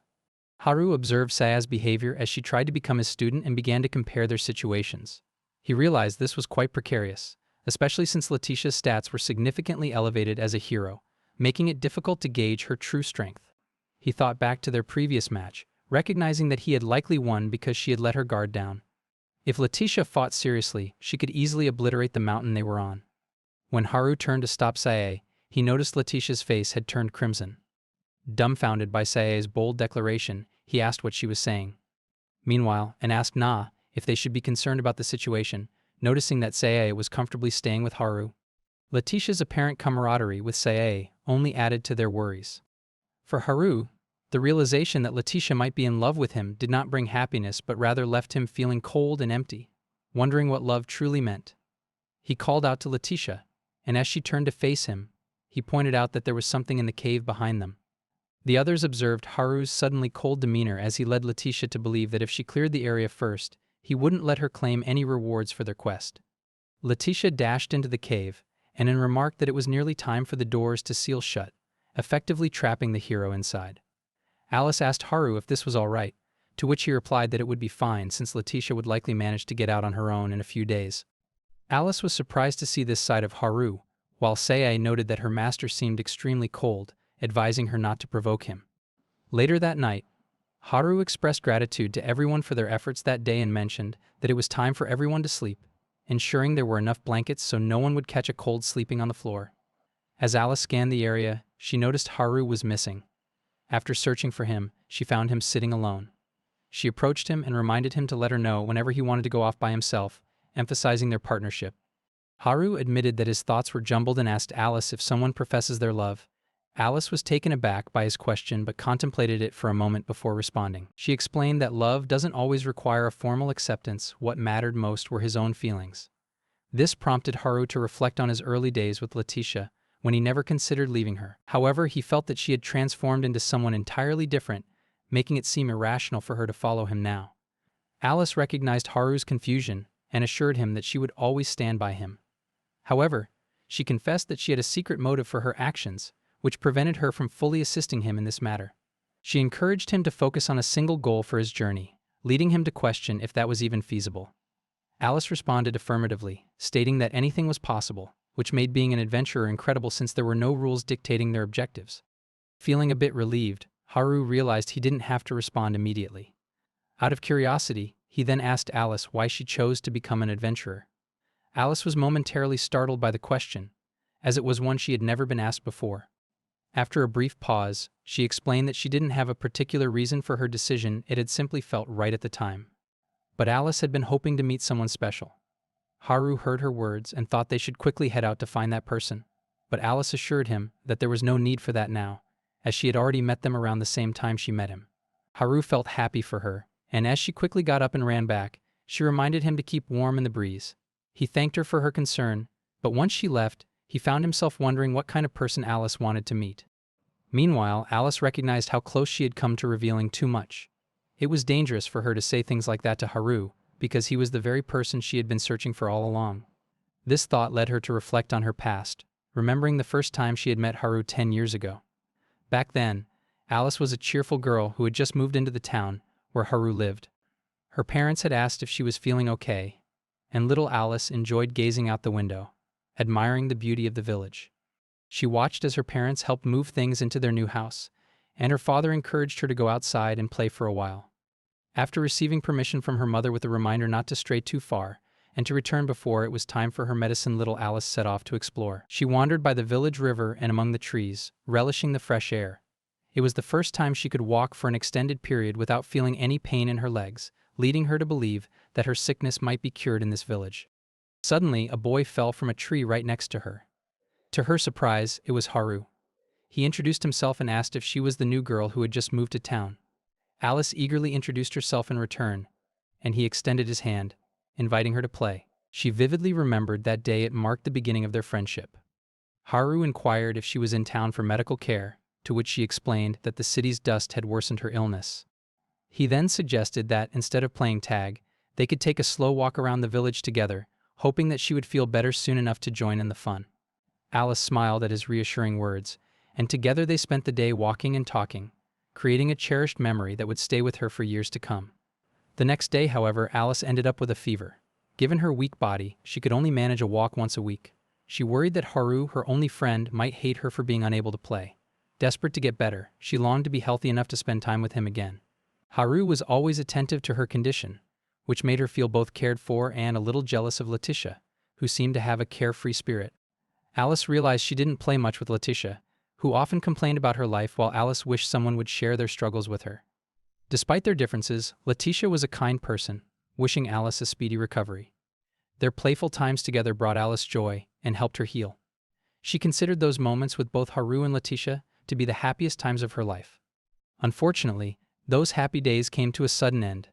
Haru observed Saya's behavior as she tried to become his student and began to compare their situations. He realized this was quite precarious, especially since Letitia's stats were significantly elevated as a hero, making it difficult to gauge her true strength. He thought back to their previous match, recognizing that he had likely won because she had let her guard down. If Letitia fought seriously, she could easily obliterate the mountain they were on. When Haru turned to stop Saya, he noticed Letitia's face had turned crimson. Dumbfounded by Saya's bold declaration, he asked what she was saying. Meanwhile, and asked Na if they should be concerned about the situation, noticing that Saya was comfortably staying with Haru. Letitia's apparent camaraderie with Sae only added to their worries. For Haru, the realization that Letitia might be in love with him did not bring happiness but rather left him feeling cold and empty, wondering what love truly meant. He called out to Letitia, and as she turned to face him, he pointed out that there was something in the cave behind them. The others observed Haru's suddenly cold demeanor as he led Letitia to believe that if she cleared the area first, he wouldn't let her claim any rewards for their quest. Letitia dashed into the cave, and remarked that it was nearly time for the doors to seal shut, effectively trapping the hero inside. Alice asked Haru if this was all right, to which he replied that it would be fine since Letitia would likely manage to get out on her own in a few days. Alice was surprised to see this side of Haru, while Sae noted that her master seemed extremely cold, advising her not to provoke him. Later that night, Haru expressed gratitude to everyone for their efforts that day and mentioned that it was time for everyone to sleep, ensuring there were enough blankets so no one would catch a cold sleeping on the floor. As Alice scanned the area, she noticed Haru was missing. After searching for him, she found him sitting alone. She approached him and reminded him to let her know whenever he wanted to go off by himself, emphasizing their partnership. Haru admitted that his thoughts were jumbled and asked Alice if someone professes their love. Alice was taken aback by his question but contemplated it for a moment before responding. She explained that love doesn't always require a formal acceptance. What mattered most were his own feelings. This prompted Haru to reflect on his early days with Letitia, when he never considered leaving her. However, he felt that she had transformed into someone entirely different, making it seem irrational for her to follow him now. Alice recognized Haru's confusion and assured him that she would always stand by him. However, she confessed that she had a secret motive for her actions, which prevented her from fully assisting him in this matter. She encouraged him to focus on a single goal for his journey, leading him to question if that was even feasible. Alice responded affirmatively, stating that anything was possible, which made being an adventurer incredible since there were no rules dictating their objectives. Feeling a bit relieved, Haru realized he didn't have to respond immediately. Out of curiosity, he then asked Alice why she chose to become an adventurer. Alice was momentarily startled by the question, as it was one she had never been asked before. After a brief pause, she explained that she didn't have a particular reason for her decision, it had simply felt right at the time. But Alice had been hoping to meet someone special. Haru heard her words and thought they should quickly head out to find that person, but Alice assured him that there was no need for that now, as she had already met them around the same time she met him. Haru felt happy for her, and as she quickly got up and ran back, she reminded him to keep warm in the breeze. He thanked her for her concern, but once she left, he found himself wondering what kind of person Alice wanted to meet. Meanwhile, Alice recognized how close she had come to revealing too much. It was dangerous for her to say things like that to Haru, because he was the very person she had been searching for all along. This thought led her to reflect on her past, remembering the first time she had met Haru 10 years ago. Back then, Alice was a cheerful girl who had just moved into the town where Haru lived. Her parents had asked if she was feeling okay, and little Alice enjoyed gazing out the window, admiring the beauty of the village. She watched as her parents helped move things into their new house, and her father encouraged her to go outside and play for a while. After receiving permission from her mother with a reminder not to stray too far and to return before it was time for her medicine, little Alice set off to explore. She wandered by the village river and among the trees, relishing the fresh air. It was the first time she could walk for an extended period without feeling any pain in her legs, leading her to believe that her sickness might be cured in this village. Suddenly, a boy fell from a tree right next to her. To her surprise, it was Haru. He introduced himself and asked if she was the new girl who had just moved to town. Alice eagerly introduced herself in return, and he extended his hand, inviting her to play. She vividly remembered that day. It marked the beginning of their friendship. Haru inquired if she was in town for medical care, to which she explained that the city's dust had worsened her illness. He then suggested that, instead of playing tag, they could take a slow walk around the village together, hoping that she would feel better soon enough to join in the fun. Alice smiled at his reassuring words, and together they spent the day walking and talking, creating a cherished memory that would stay with her for years to come. The next day, however, Alice ended up with a fever. Given her weak body, she could only manage a walk once a week. She worried that Haru, her only friend, might hate her for being unable to play. Desperate to get better, she longed to be healthy enough to spend time with him again. Haru was always attentive to her condition, which made her feel both cared for and a little jealous of Letitia, who seemed to have a carefree spirit. Alice realized she didn't play much with Letitia, who often complained about her life, while Alice wished someone would share their struggles with her. Despite their differences, Letitia was a kind person, wishing Alice a speedy recovery. Their playful times together brought Alice joy and helped her heal. She considered those moments with both Haru and Letitia to be the happiest times of her life. Unfortunately, those happy days came to a sudden end.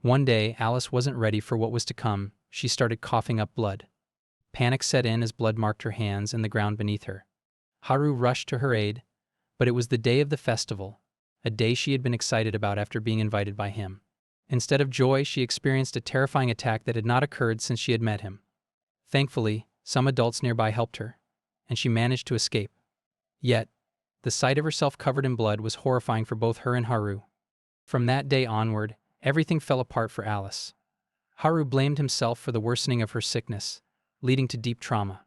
One day, Alice wasn't ready for what was to come. She started coughing up blood. Panic set in as blood marked her hands and the ground beneath her. Haru rushed to her aid, but it was the day of the festival, a day she had been excited about after being invited by him. Instead of joy, she experienced a terrifying attack that had not occurred since she had met him. Thankfully, some adults nearby helped her, and she managed to escape. Yet, the sight of herself covered in blood was horrifying for both her and Haru. From that day onward, everything fell apart for Alice. Haru blamed himself for the worsening of her sickness, leading to deep trauma.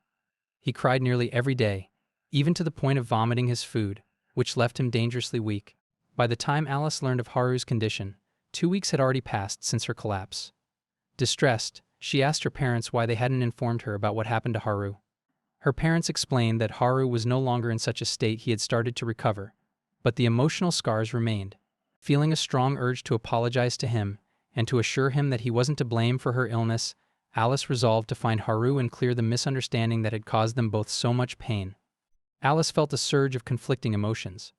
He cried nearly every day, even to the point of vomiting his food, which left him dangerously weak. By the time Alice learned of Haru's condition, 2 weeks had already passed since her collapse. Distressed, she asked her parents why they hadn't informed her about what happened to Haru. Her parents explained that Haru was no longer in such a state. He had started to recover, but the emotional scars remained. Feeling a strong urge to apologize to him and to assure him that he wasn't to blame for her illness, Alice resolved to find Haru and clear the misunderstanding that had caused them both so much pain. Alice felt a surge of conflicting emotions.